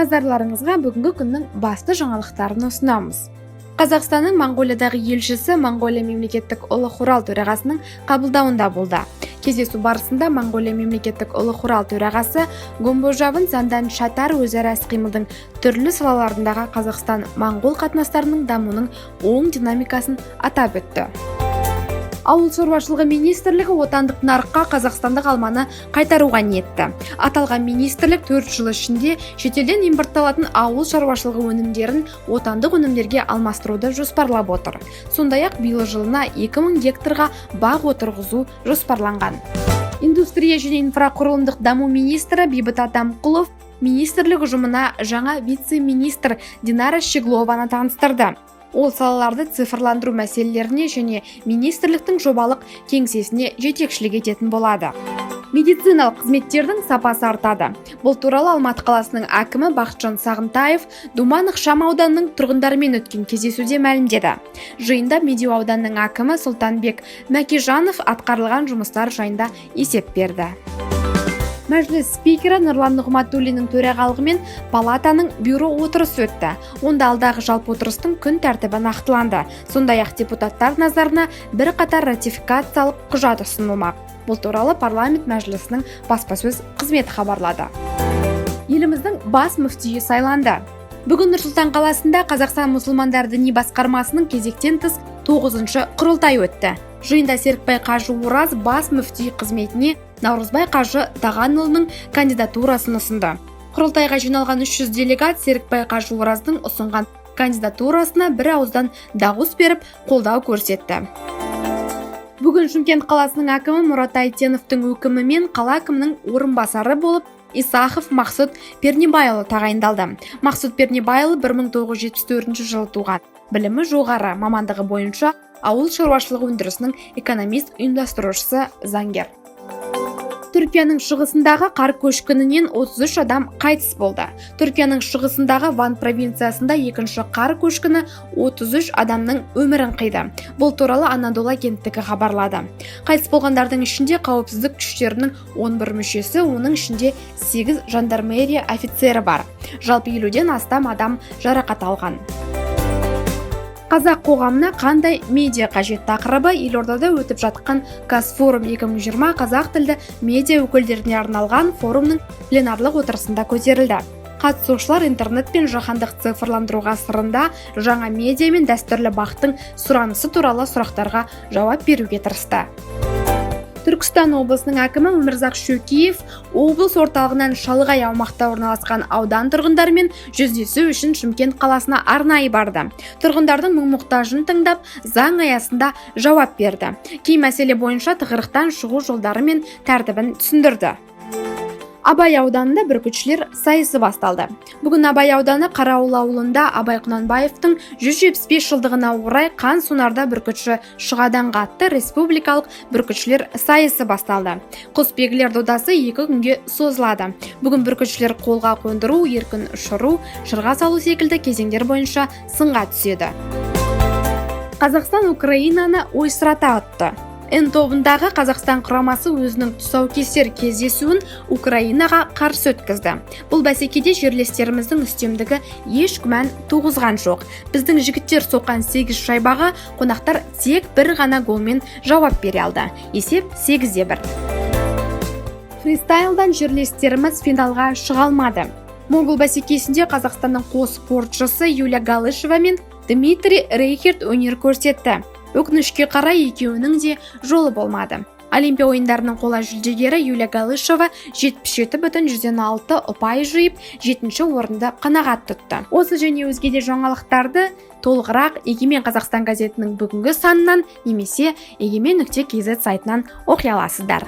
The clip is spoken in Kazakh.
Назарларыңызға бүгінгі күннің басты жаңалықтарын ұсынамыз. Қазақстанның Моңғолиядағы елшісі Моңғолия мемлекеттік ұлы хурал төрағасының қабылдауында болды. Кездесу барысында Моңғолия мемлекеттік ұлы хурал төрағасы Гомбожавын Зандан Шатар өзара іс-қимылдың түрлі салаларындағы Қазақстан-Моңғол қатынастарының дамуының оң динамикасын атап өтті. Ауыл шаруашылығы министрлігі отандық нарыққа қазақстандық алманы қайтаруға ниетті. Аталған министрлік 4 жыл ішінде шетелден импортталатын ауыл шаруашылығы өнімдерін отандық өнімдерге алмастыруды жоспарлап отыр. Сондай-ақ биыл жылына 2000 гектарға бақ отырғызу жоспарланған. Индустрия және инфрақұрылымдық даму министрі Бейбіт Атамқұлов министрлік ұжымына жаңа вице-министр Динара Щеглованы таныстырды. Ол салаларды цифрландыру мәселелеріне және министрліктің жобалық кеңсесіне жетекшілік ететін болады. Медициналық қызметтердің сапасы артады. Бұл туралы Алматы қаласының әкімі Бақытжан Сағынтаев Думан ықшам ауданының тұрғындарымен өткен кездесуде мәлімдеді. Жиында Медеу ауданының әкімі Сұлтанбек Мәкежанов атқарылған жұмыстар жайында есеп берді. Мәжіліс спикері Нұрлан Нығматуллиннің төрағалығымен палатаның бюро отырысы өтті. Онда алдағы жалпы отырыстың күн тәртібі нақтыланды. Сондай-ақ депутаттар назарына бірқатар ратификациялық құжат ұсынылмақ. Бұл туралы парламент мәжілісінің баспасөз қызметі хабарлады. Еліміздің бас мүфтиі сайланды. Бүгін Нұр-Сұлтан қаласында Қазақстан мұсылмандар діни басқармасының кезектен тыс 9-шы құрылтай өтті. Жиында Серікбай Қажы Ораз бас мүфти қызметіне Наурызбай Қажы Тағанұлының кандидатурасын ұсынды. Құрылтайға жиналған 300 делегат Серікбай Қажы Ораздың ұсынған кандидатурасына бір ауыздан дауыс беріп қолдау көрсетті. Бүгін Шымкент қаласының әкімі Мұрат Әйтеновтің өкімімен қала әкімінің орынбасары болып Исахов Мақсұт Пернебайұлы тағайындалды. Мақсұт Пернебайұлы 1974 жылы туған. Білімі жоғары, мамандығы бойынша ауыл шаруашылығы өндірісінің экономист ұйымдастырушысы, заңгер. Түркияның шығысындағы қар көшкінінен 33 адам қайтыс болды. Түркияның шығысындағы Ван провинциясында екінші қар көшкіні 33 адамның өмірін қиды. Бұл туралы Анадолу агенттігі хабарлады. Қайтыс болғандардың ішінде қауіпсіздік күштерінің 11 мүшесі, оның ішінде 8 жандармерия офицері бар. Жалпы 50-ден астам адам жарақат алған. Қазақ қоғамына қандай медиа қажет тақырыбы елордада өтіп жатқан Казфорум 2020 қазақ тілді медиа өкілдеріне арналған форумның пленарлық отырысында көтерілді. Қатысушылар интернет пен жаһандық цифрландыру ғасырында жаңа медиа мен дәстүрлі бақтың сұранысы туралы сұрақтарға жауап беруге тырысты. Түркістан облысының әкімі Өмірзақ Шөкеев облыс орталығынан шалғай аумақта орналасқан аудан тұрғындарымен жүздесу үшін Шымкент қаласына арнайы барды. Тұрғындардың мұң-мұқтажын тыңдап, заң аясында жауап берді. Кей мәселе бойынша тығырықтан шығу жолдары мен тәртібін түсіндірді. Абай ауданында бүркітшілер сайысы басталды. Бүгін Абай ауданы Қарауыл ауылында Абай Құнанбаевтың 175 жылдығына орай қан сонарда бүркітші шығадан қатты республикалық бүркітшілер сайысы басталды. Құсбегілер додасы 2 күнге созылады. Бүгін бүркітшілер қолға қондыру, еркін ұшыру, шырға салу секілді кезеңдер бойынша сынға түседі. Қазақстан Украинаны ойсырата ұтты. Н тобындағы Қазақстан құрамасы өзінің тұсаукесер кездесуін Украинаға қарсы өткізді. Бұл бәсекеде жерлестеріміздің үстемдігі еш күмән туғызған жоқ. Біздің жігіттер соққан 8 шайбаға қонақтар тек бір ғана голмен жауап бере алды. Есеп 8-1. Фристайлдан жерлестеріміз финалға шыға алмады. Моңғол бәсекесінде Қазақстанның қос спортшысы Юлия Галышева мен Дмитрий Рейхерд өнер көрсетті. Өкінішке қарай екеуінің де жолы болмады. Олимпия ойындарының қола жүлдегері Юлия Галышева 77,6 ұпай жиып, 7-ші орынды қанағат тұтты. Осы және өзге де жаңалықтарды толығырақ Егемен Қазақстан газетінің бүгінгі санынан немесе egemen.kz сайтынан оқи аласыздар.